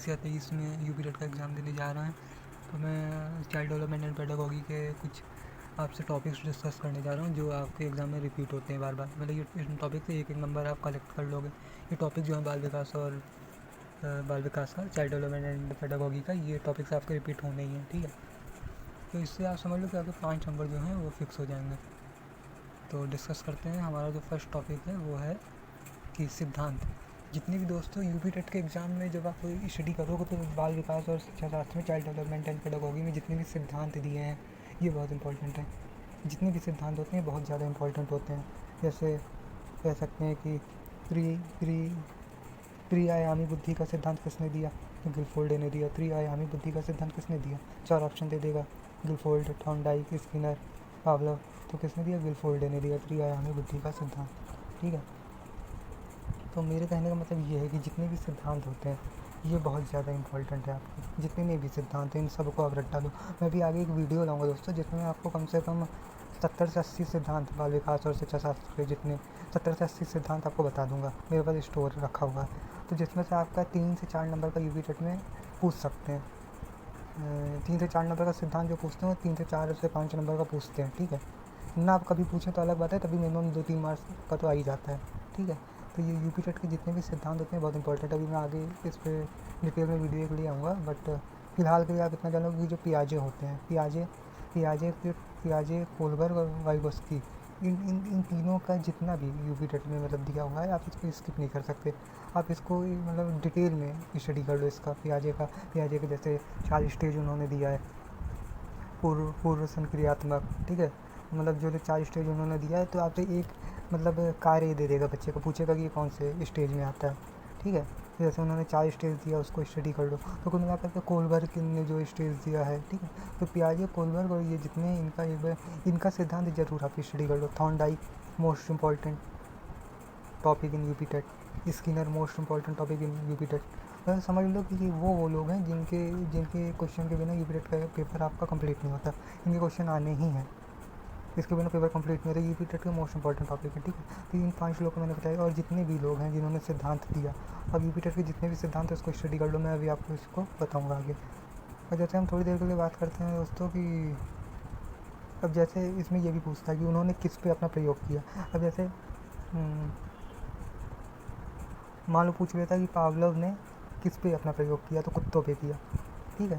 2023 में UP TET का exam देने जा रहा है। तो मैं चाइल्ड डेवलपमेंट एंड पेडागोगी के कुछ आपसे टॉपिक्स डिस्कस करने जा रहा हूँ जो आपके एग्ज़ाम में रिपीट होते हैं बार बार। मतलब ये इन टॉपिक से एक एक नंबर आप कलेक्ट कर लोगे। ये टॉपिक जो है बाल विकास और बाल विकास का, चाइल्ड डेवलपमेंट एंड पेडागोगी का, ये टॉपिक्स आपके रिपीट होने ही हैं, ठीक है। तो इससे आप समझ लो कि आपके 5 नंबर जो हैं वो फिक्स हो जाएंगे। तो डिस्कस करते हैं। हमारा जो फर्स्ट टॉपिक है वो है कि सिद्धांत। जितने भी दोस्तों यूपी टेट के एग्ज़ाम में जब आप स्टडी करोगे तो बाल विकास और शिक्षा शास्त्र में, चाइल्ड डेवलपमेंट एंड पेडागोगी में जितने भी सिद्धांत दिए हैं ये बहुत इंपॉर्टेंट हैं। जितने भी सिद्धांत होते हैं बहुत ज़्यादा इंपॉर्टेंट होते हैं। जैसे कह सकते हैं कि त्रिआयामी बुद्धि का सिद्धांत किसने दिया? तो गिलफोर्ड ने दिया। त्रिआयामी बुद्धि का सिद्धांत किसने दिया? 4 ऑप्शन दे देगा, गिलफोर्ड, थॉर्नडाइक, स्किनर, पावलोव। तो किसने दिया? गिलफोर्ड ने दिया त्रिआयामी बुद्धि का सिद्धांत, ठीक है। तो मेरे कहने का मतलब ये है कि जितने भी सिद्धांत होते हैं ये बहुत ज़्यादा इंपॉर्टेंट है आपके। जितने भी सिद्धांत हैं इन सबको आप रट डालो। मैं भी आगे एक वीडियो लाऊंगा दोस्तों जिसमें आपको कम से कम 70 से 80 सिद्धांत बाल विकास और शिक्षा शास्त्र के, जितने 70 से 80 सिद्धांत आपको बता दूंगा। मेरे पास स्टोर रखा हुआ है। तो जिसमें से आपका 3 से 4 नंबर का यूपी टेट में पूछ सकते हैं। 3 से 4 नंबर का सिद्धांत जो पूछते हैं वो 3 से 4 से 5 नंबर का पूछते हैं, ठीक है ना। आप कभी पूछें तो अलग बात है, तभी मिनिमम 2-3 मार्क्स का तो आ ही जाता है, ठीक है। तो ये यूपी टेट के जितने भी सिद्धांत होते हैं बहुत इंपॉर्टेंट है। अभी मैं आगे इस पर डिटेल में वीडियो के लिए आऊँगा, बट फिलहाल के लिए आप इतना जानो कि जो पियाजे होते हैं, पियाजे, कोलबर्ग और वाइगोस्की, इन तीनों का जितना भी यूपी टेट में मतलब दिया हुआ है आप इसको स्किप नहीं कर सकते। आप इसको मतलब डिटेल में स्टडी कर लो इसका, पियाजे के जैसे 4 स्टेज उन्होंने दिया है, पूर्व संक्रियात्मक, ठीक है। मतलब जो 4 स्टेज उन्होंने दिया है, तो आपसे एक मतलब कार्य दे देगा, बच्चे को पूछेगा कि ये कौन से स्टेज में आता है, ठीक है। जैसे उन्होंने 4 स्टेज दिया उसको स्टडी कर लो। तो कुल मिलाकर के कोलबर्ग ने जो स्टेज दिया है, ठीक है। तो पियाजे, कोलबर्ग और ये जितने इनका सिद्धांत जरूर आप स्टडी कर लो। Thorndike most important topic in UP TET, Skinner most important topic in UP TET. बस समझ लो कि ये वो लोग हैं जिनके क्वेश्चन के बिना यूपी टेट का पेपर आपका कंप्लीट नहीं होता। इनके क्वेश्चन आने ही हैं, इसके बिना पेपर कंप्लीट नहीं होता। यूपी टेट का मोस्ट इंपॉर्टेंट टॉपिक है, ठीक है। तो इन 5 लोग को मैंने बताया, और जितने भी लोग हैं जिन्होंने सिद्धांत दिया, अब यूपी टेट के जितने भी सिद्धांत है उसको स्टडी कर लो। मैं अभी आपको इसको बताऊँगा आगे। और जैसे हम थोड़ी देर के लिए बात करते हैं दोस्तों कि अब जैसे इसमें ये भी पूछता है कि उन्होंने किस पे अपना प्रयोग किया। अब जैसे मान लो पूछ लेता है कि पावलोव ने किस पे अपना प्रयोग किया, तो कुत्तों पे किया, ठीक है।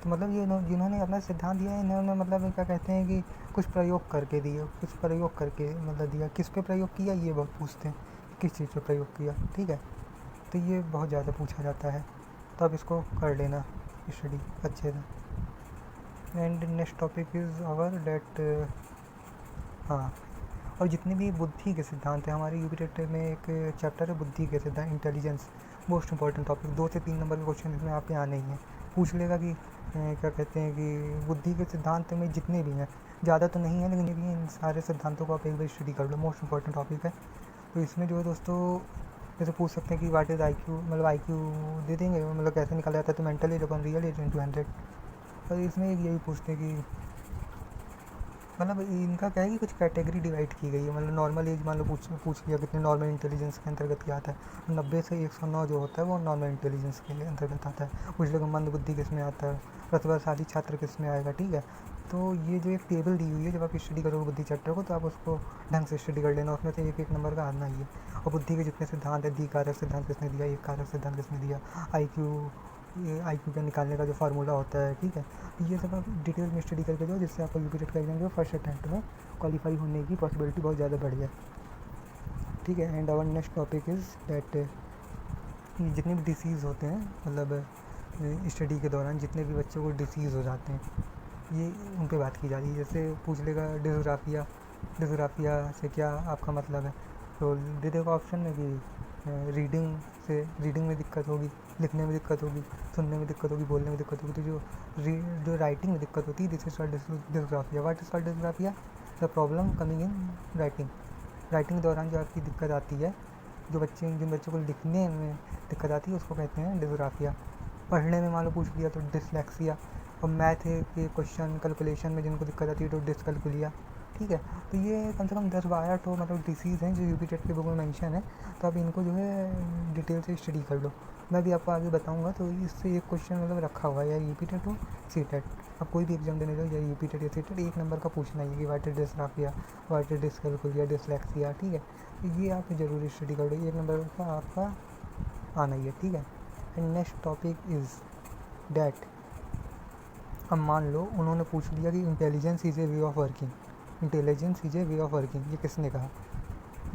तो मतलब ये जिन्होंने अपना सिद्धांत दिया है इन्होंने मतलब क्या कहते हैं कि कुछ प्रयोग करके मतलब दिया। किस पे प्रयोग किया ये बहुत पूछते हैं, किस चीज़ पे प्रयोग किया, ठीक है। तो ये बहुत ज़्यादा पूछा जाता है, तो अब इसको कर लेना स्टडी अच्छे से। And next topic is our date, हाँ। और जितने भी बुद्धि के सिद्धांत हैं, हमारे यूपी टेट में एक चैप्टर है बुद्धि के सिद्धांत, इंटेलिजेंस, मोस्ट इंपॉर्टेंट टॉपिक। 2 से 3 नंबर के क्वेश्चन इसमें आपके आने ही हैं। पूछ लेगा कि क्या कहते हैं कि बुद्धि के सिद्धांत में जितने भी हैं, ज़्यादा तो नहीं है लेकिन ये भी इन सारे सिद्धांतों को आप एक बार स्टडी कर लो, मोस्ट इंपॉर्टेंट टॉपिक है। तो इसमें जो है दोस्तों जैसे पूछ सकते हैं कि वाट इज़ IQ, मतलब IQ दे देंगे, मतलब कैसे निकाला जाता है, तो mental age upon real age into 100। और इसमें यही पूछते हैं कि मतलब इनका क्या है कि कुछ कैटेगरी डिवाइड की गई है। मतलब नॉर्मल एज मान लो पूछ लिया कितने नॉर्मल इंटेलिजेंस के अंतर्गत क्या आता है। 90 से 109 जो होता है वो नॉर्मल इंटेलिजेंस के अंतर्गत आता है। पूछ लेगा मंद बुद्धि किस में आता है, प्रतिभाशाली छात्र किस में आएगा, ठीक है। तो ये जो एक टेबल दी हुई है, जब आप स्टडी करोगे बुद्धि चैप्टर को तो आप उसको ढंग से स्टडी कर लेना, उसमें से एक नंबर का आना ही है। और बुद्धि के जितने सिद्धांत है, दी कारक सिद्धांत किसने दिया, एक कारक सिद्धांत किसने दिया, IQ का निकालने का जो फार्मूला होता है, ठीक है। ये सब आप डिटेल में स्टडी करके जाओ, जिससे आपका यूपी टेट का एग्जाम जो फर्स्ट अटैम्प्ट में क्वालिफाई होने की पॉसिबिलिटी बहुत ज़्यादा बढ़ जाए, ठीक है। And our next topic is that जितने भी डिसीज़ होते हैं, मतलब स्टडी के दौरान जितने भी बच्चों को डिसीज़ हो जाते हैं, ये उन पर बात की जा रही है। जैसे पूछ लेगा डिसग्राफिया से क्या आपका मतलब है, तो दे देगा ऑप्शन में कि रीडिंग में दिक्कत होगी, लिखने में दिक्कत होगी, सुनने में दिक्कत होगी, बोलने में दिक्कत होगी। तो जो राइटिंग में दिक्कत होती है, this is called dysgraphia. What is called dysgraphia? The problem coming in writing के दौरान जो आपकी दिक्कत आती है, जिन बच्चों को लिखने में दिक्कत आती है उसको कहते हैं डिसग्राफिया। पढ़ने में मान लो पूछ लिया तो डिसलेक्सिया। और मैथ के क्वेश्चन कैलकुलेशन में जिनको दिक्कत आती है तो डिसकैलकुलिया, ठीक है। तो ये कम से कम 10-12 तो मतलब डिसीज़ हैं जो यूपी टेट के बुक में मेंशन है। तो आप इनको जो है डिटेल से स्टडी कर लो। मैं भी आपको आगे बताऊंगा। तो इससे एक क्वेश्चन मतलब रखा हुआ है, या रिपीटेड टू सीटेट। अब कोई भी एग्जाम देने जाओ, या रिपीटेड या सीटेट, एक नंबर का पूछना ही है कि what is dysgraphia, what is dyscalculia, dyslexia, ठीक है। तो ये आप ज़रूरी स्टडी करो, एक नंबर का आपका आना ही है, ठीक है। And next topic is that. अब मान लो उन्होंने पूछ लिया कि intelligence is a way of working, intelligence is a way of working, ये किसने कहा?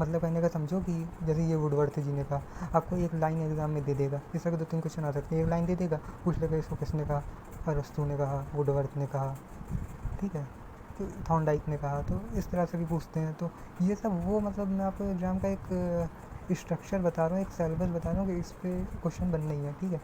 मतलब कहने का समझो कि जैसे ये वुडवर्थ जी ने कहा, आपको एक लाइन एग्जाम में दे देगा, इस तरह के 2-3 क्वेश्चन आ सकते हैं, एक लाइन दे देगा, पूछ लेगा इसको किसने कहा, अरस्तू ने कहा, वुडवर्थ ने कहा, ठीक है, तो थॉर्नडाइक ने कहा। तो इस तरह से भी पूछते हैं। तो ये सब वो मतलब मैं आपको एग्ज़ाम का एक स्ट्रक्चर बता रहा हूँ, एक सिलेबस बता रहा हूँ कि इस पर क्वेश्चन बनना ही है, ठीक है।